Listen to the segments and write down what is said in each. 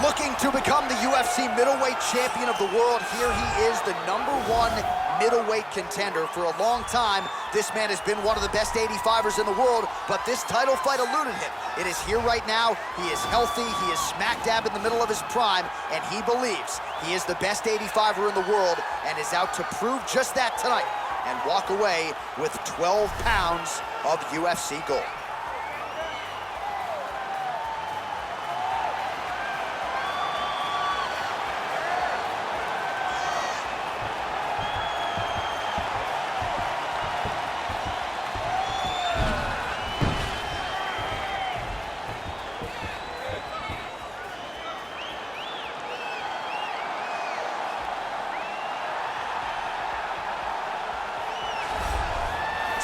Looking to become the UFC middleweight champion of the world, here he is, the #1 middleweight contender. For a long time, this man has been one of the best 85ers in the world, but this title fight eluded him. It is here right now. He is healthy, he is smack dab in the middle of his prime, and he believes he is the best 85er in the world and is out to prove just that tonight and walk away with 12 pounds of UFC gold.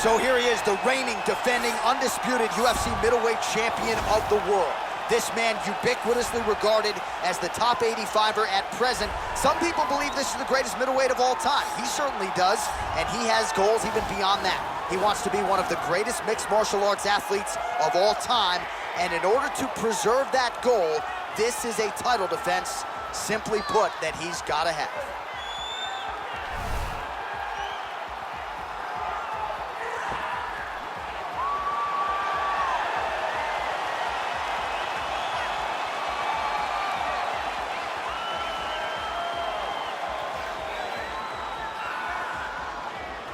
So here he is, the reigning, defending, undisputed UFC middleweight champion of the world. This man ubiquitously regarded as the top 85er at present. Some people believe this is the greatest middleweight of all time. He certainly does, and he has goals even beyond that. He wants to be one of the greatest mixed martial arts athletes of all time, and in order to preserve that goal, this is a title defense, simply put, that he's gotta have.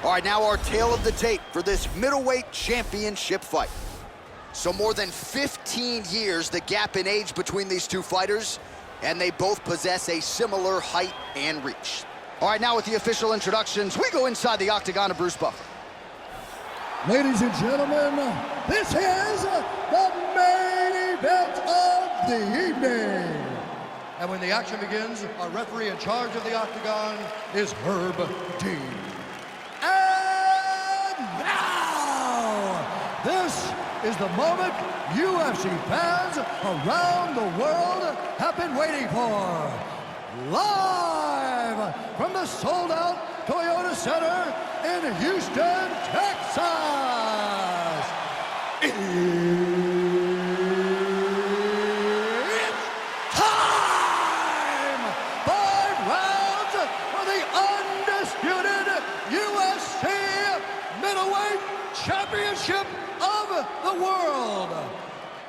All right, now our tale of the tape for this middleweight championship fight. So more than 15 years, the gap in age between these two fighters, and they both possess a similar height and reach. All right, now with the official introductions, we go inside the octagon of Bruce Buffer. Ladies and gentlemen, this is the main event of the evening. And when the action begins, our referee in charge of the octagon is Herb Dean. And now, this is the moment UFC fans around the world have been waiting for. Live from the sold-out Toyota Center in Houston, Texas. It's time! 5 rounds for the undisputed UFC Middleweight Championship of the world.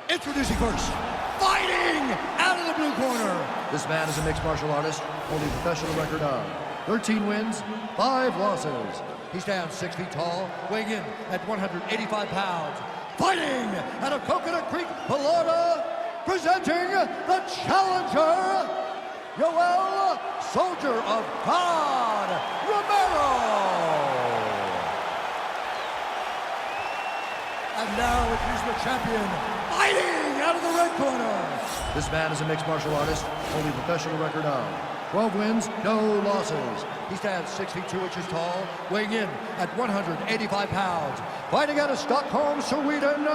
Introducing first, fighting out of the blue corner. This man is a mixed martial artist, holding a professional record of 13 wins, 5 losses. He stands 6 feet tall, weighing in at 185 pounds. Fighting out of Coconut Creek, Florida, presenting the challenger, Yoel Soldier of God Romero. And now introduce the champion, fighting out of the red corner. This man is a mixed martial artist, holding a professional record of 12 wins, no losses. He stands 6 feet 2 inches tall, weighing in at 185 pounds. Fighting out of Stockholm, Sweden,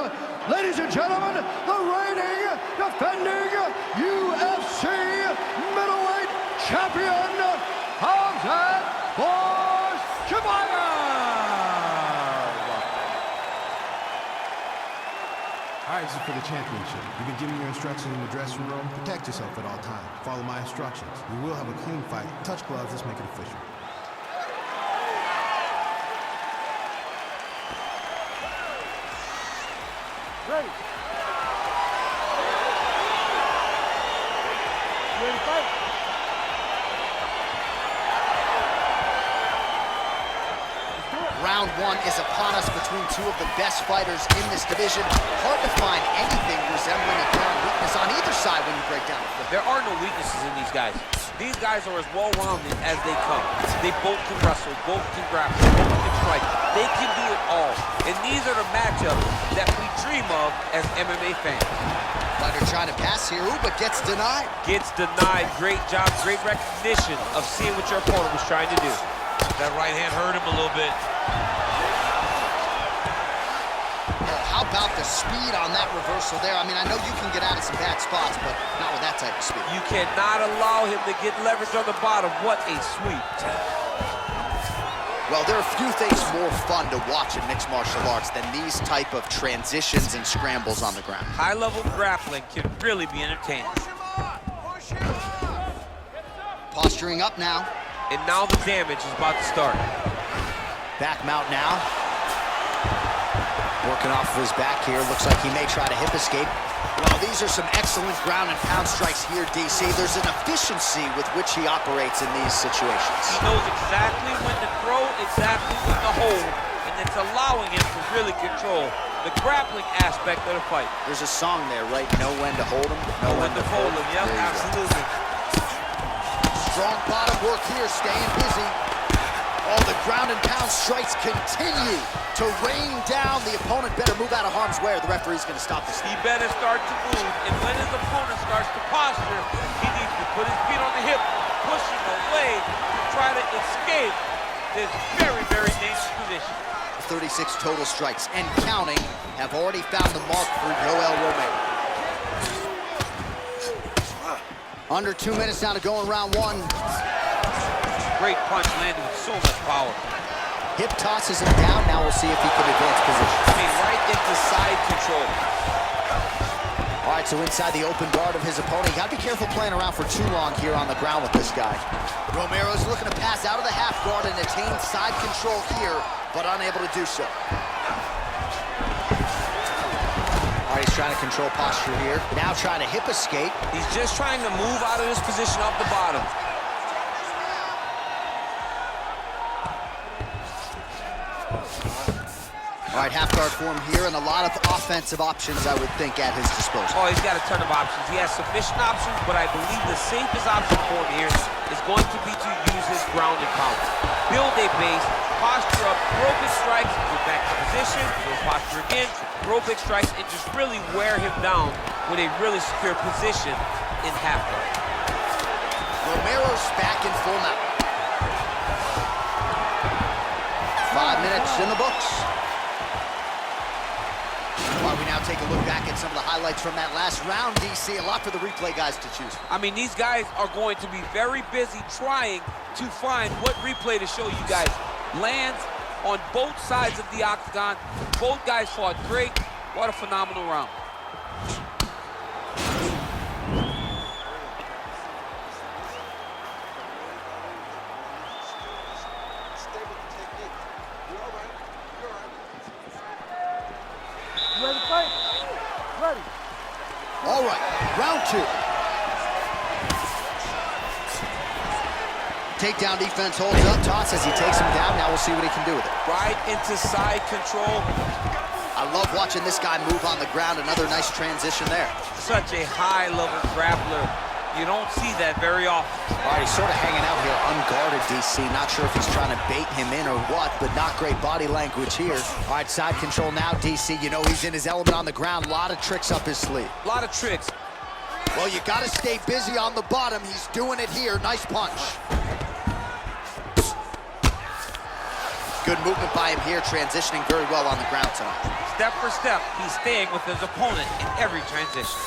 ladies and gentlemen, the reigning, defending UFC middleweight champion, Khamzat Chimaev. All right, this is for the championship. You've been giving your instructions in the dressing room. Protect yourself at all times. Follow my instructions. We will have a clean fight. Touch gloves. Let's make it official. Ready. You ready to fight? Round 1 is upon us between two of the best fighters in this division. Hard to find anything resembling apparent weakness on either side when you break down the field. There are no weaknesses in these guys. These guys are as well-rounded as they come. They both can wrestle, both can grapple, both can strike. They can do it all. And these are the matchups that we dream of as MMA fans. Fighter trying to pass here, but gets denied. Gets denied. Great job, great recognition of seeing what your opponent was trying to do. That right hand hurt him a little bit. How about the speed on that reversal there? I mean, I know you can get out of some bad spots, but not with that type of speed. You cannot allow him to get leverage on the bottom. What a sweep. Well, there are few things more fun to watch in mixed martial arts than these type of transitions and scrambles on the ground. High-level grappling can really be entertaining. Push him Posturing up now. And now the damage is about to start. Back mount now. Working off of his back here. Looks like he may try to hip escape. Well, these are some excellent ground and pound strikes here, DC. There's an efficiency with which he operates in these situations. He knows exactly when to throw, exactly when to hold, and it's allowing him to really control the grappling aspect of the fight. There's a song there, right? Know when to hold him, Know when to fold him. Yep, absolutely. Strong bottom work here, staying busy. All the ground and pound strikes continue to rain down. The opponent better move out of harm's way or the referee's going to stop this. He better start to move, and when his opponent starts to posture, he needs to put his feet on the hip, pushing away to try to escape this very, very dangerous position. 36 total strikes and counting have already found the mark for Yoel Romero. Under 2 minutes now to go in round one. Great punch landed with so much power. Hip tosses him down. Now we'll see if he can advance position. I mean, right into side control. All right, so inside the open guard of his opponent. You got to be careful playing around for too long here on the ground with this guy. Romero's looking to pass out of the half guard and attain side control here, but unable to do so. All right, he's trying to control posture here. Now trying to hip escape. He's just trying to move out of this position off the bottom. All right, half guard form here, and a lot of offensive options, I would think, at his disposal. Oh, he's got a ton of options. He has submission options, but I believe the safest option for him here is going to be to use his ground and pound. Build a base, posture up, throw big strikes, go back to position, go posture again, throw big strikes, and just really wear him down with a really secure position in half guard. Romero's back in full mount. 5 minutes in the books. While we now take a look back at some of the highlights from that last round, DC, a lot for the replay guys to choose from. I mean, these guys are going to be very busy trying to find what replay to show you guys. Lands on both sides of the octagon. Both guys fought great. What a phenomenal round. Ready to fight? Ready. All right, round two. Takedown defense holds up. Toss as he takes him down. Now we'll see what he can do with it. Right into side control. I love watching this guy move on the ground. Another nice transition there. Such a high-level grappler. You don't see that very often. All right, he's sort of hanging out here unguarded, DC. Not sure if he's trying to bait him in or what, but not great body language here. All right, side control now, DC. You know he's in his element on the ground. A lot of tricks up his sleeve. A lot of tricks. Well, you got to stay busy on the bottom. He's doing it here. Nice punch. Good movement by him here, transitioning very well on the ground tonight. Step for step, he's staying with his opponent in every transition.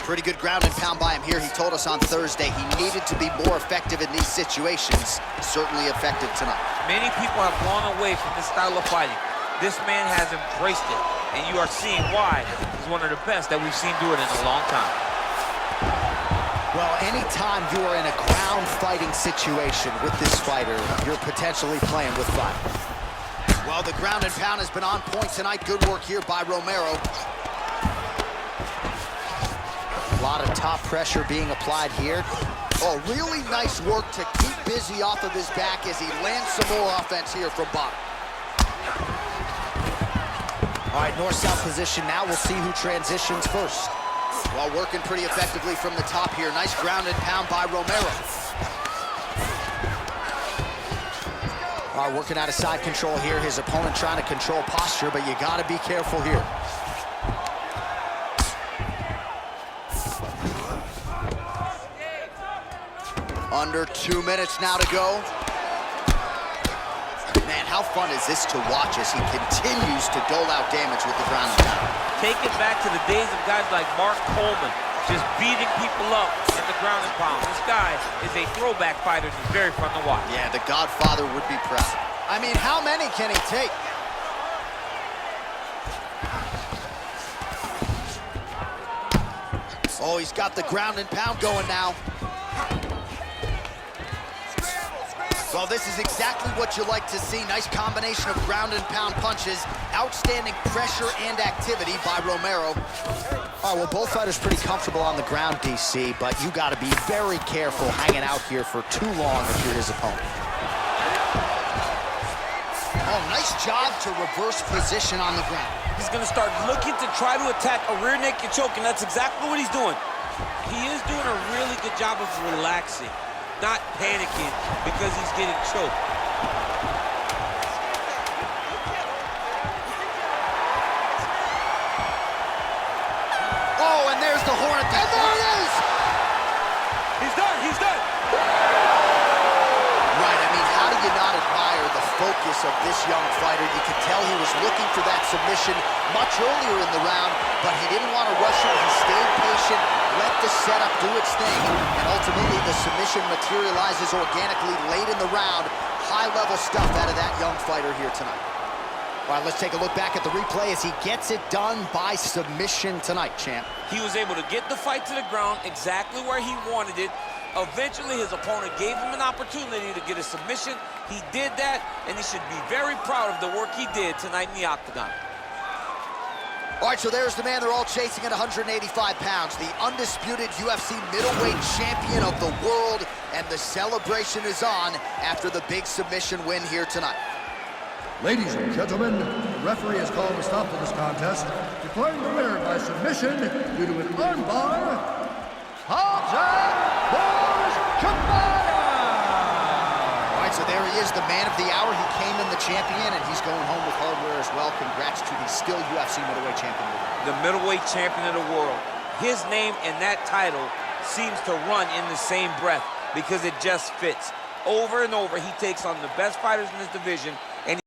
Pretty good ground and pound by him here. He told us on Thursday he needed to be more effective in these situations. Certainly effective tonight. Many people have gone away from this style of fighting. This man has embraced it, and you are seeing why he's one of the best that we've seen do it in a long time. Well, anytime you are in a ground fighting situation with this fighter, you're potentially playing with fire. Well, the ground and pound has been on point tonight. Good work here by Romero. A lot of top pressure being applied here. Oh, really nice work to keep busy off of his back as he lands some more offense here from bottom. All right, north-south position now. We'll see who transitions first. Well, working pretty effectively from the top here. Nice ground and pound by Romero. All right, working out of side control here. His opponent trying to control posture, but you got to be careful here. Under 2 minutes now to go. Man, how fun is this to watch as he continues to dole out damage with the ground and pound. Take it back to the days of guys like Mark Coleman, just beating people up in the ground and pound. This guy is a throwback fighter. He's very fun to watch. Yeah, the Godfather would be proud. I mean, how many can he take? Oh, he's got the ground and pound going now. Well, this is exactly what you like to see. Nice combination of ground and pound punches. Outstanding pressure and activity by Romero. All right, well, both fighters pretty comfortable on the ground, DC, but you got to be very careful hanging out here for too long if you're his opponent. Oh, nice job to reverse position on the ground. He's going to start looking to try to attack a rear naked choke, and that's exactly what he's doing. He is doing a really good job of relaxing, not panicking because he's getting choked. Oh, and there's the horn at the end. There it is! He's done, he's done! Right, I mean, how do you not admire the focus of this young fighter? You could tell he was looking for that submission much earlier in the round, but he didn't want to rush it. He stayed patient, let the setup do its thing, and ultimately the submission materializes organically late in the round. High-level stuff out of that young fighter here tonight. All right, let's take a look back at the replay as he gets it done by submission tonight, champ. He was able to get the fight to the ground exactly where he wanted it. Eventually, his opponent gave him an opportunity to get a submission. He did that, and he should be very proud of the work he did tonight in the octagon. All right, so there's the man they're all chasing at 185 pounds, the undisputed UFC middleweight champion of the world, and the celebration is on after the big submission win here tonight. Ladies and gentlemen, the referee has called a stop to this contest, declaring the winner by submission due to an armbar, Khamzat Chimaev! All right, so there he is, the man of the hour. He came in the champion, and he's going home with hardware as well. Congrats to the still UFC middleweight champion. The middleweight champion of the world. His name and that title seems to run in the same breath because it just fits. Over and over, he takes on the best fighters in his division